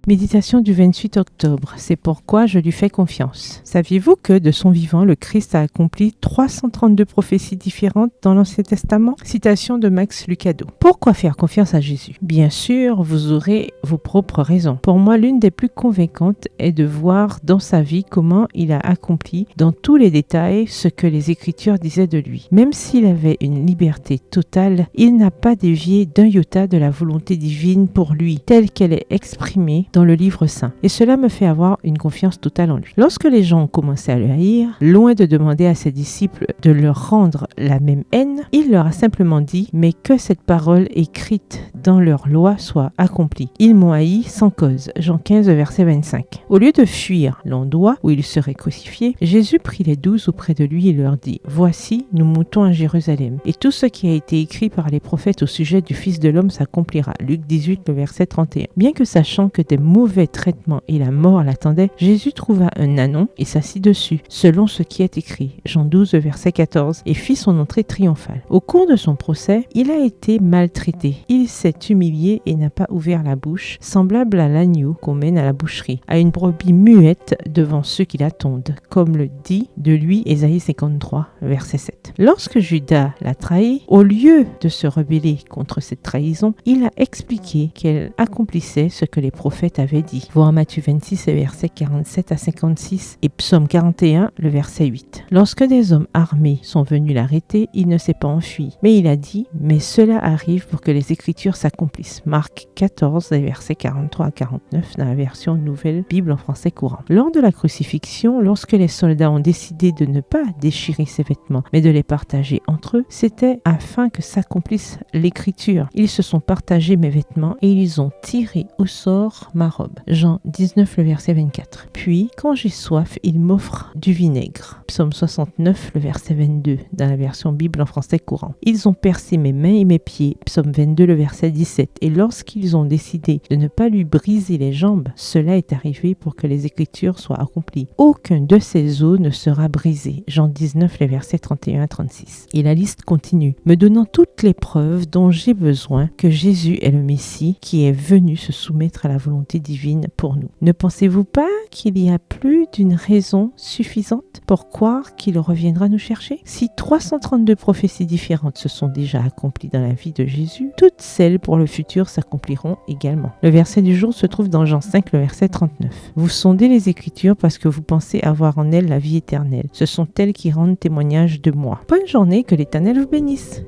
Méditation du 28 octobre. C'est pourquoi je lui fais confiance. Saviez-vous que de son vivant, le Christ a accompli 332 prophéties différentes dans l'Ancien Testament? Citation de Max Lucado. Pourquoi faire confiance à Jésus? Bien sûr, vous aurez vos propres raisons. Pour moi, l'une des plus convaincantes est de voir dans sa vie comment il a accompli dans tous les détails ce que les Écritures disaient de lui. Même s'il avait une liberté totale, il n'a pas dévié d'un iota de la volonté divine pour lui, telle qu'elle est exprimée dans le livre saint. Et cela me fait avoir une confiance totale en lui. Lorsque les gens ont commencé à le haïr, loin de demander à ses disciples de leur rendre la même haine, il leur a simplement dit « Mais que cette parole écrite dans leur loi soit accomplie. Ils m'ont haï sans cause. » Jean 15, verset 25. Au lieu de fuir l'endroit où il serait crucifié, Jésus prit les 12 auprès de lui et leur dit « Voici, nous montons à Jérusalem. Et tout ce qui a été écrit par les prophètes au sujet du Fils de l'homme s'accomplira. » Luc 18, le verset 31. Bien que sachant que des mauvais traitements et la mort l'attendaient, Jésus trouva un ânon et s'assit dessus, selon ce qui est écrit. Jean 12, verset 14, et fit son entrée triomphale. Au cours de son procès, il a été maltraité. Il s'est humilié et n'a pas ouvert la bouche, semblable à l'agneau qu'on mène à la boucherie, à une brebis muette devant ceux qui l'attendent, comme le dit de lui Ésaïe 53, verset 7. Lorsque Judas l'a trahi, au lieu de se rebeller contre cette trahison, il a expliqué qu'elle accomplissait ce que les prophètes avaient dit. Voir Matthieu 26, versets 47 à 56 et Psaume 41, le verset 8. Lorsque des hommes armés sont venus l'arrêter, il ne s'est pas enfui, mais il a dit « Mais cela arrive pour que les Écritures s'accomplissent. » Marc 14, versets 43 à 49 dans la version Nouvelle Bible en français courant. Lors de la crucifixion, lorsque les soldats ont décidé de ne pas déchirer ses vêtements, mais de les partager entre eux, c'était afin que s'accomplisse l'Écriture. Ils se sont partagés mes vêtements et ils ont tiré au sort ma robe. Jean 19, le verset 24. Puis, quand j'ai soif, ils m'offrent du vinaigre. Psaume 69, le verset 22, dans la version Bible en français courant. Ils ont percé mes mains et mes pieds. Psaume 22, le verset 17. Et lorsqu'ils ont décidé de ne pas lui briser les jambes, cela est arrivé pour que les Écritures soient accomplies. Aucun de ses os ne sera brisé. Jean 19, les versets 31 à 36. Et la liste continue, me donnant toutes les preuves dont j'ai besoin que Jésus est le Messie qui est venu se soumettre à la volonté divine pour nous. Ne pensez-vous pas qu'il y a plus d'une raison suffisante pour croire qu'il reviendra nous chercher? Si 332 prophéties différentes se sont déjà accomplies dans la vie de Jésus, toutes celles pour le futur s'accompliront également. Le verset du jour se trouve dans Jean 5, le verset 39. Vous sondez les Écritures parce que vous pensez avoir en elles la vie éternelle. Ce sont elles qui rendent témoignage de moi. Bonne journée, que l'Éternel vous bénisse.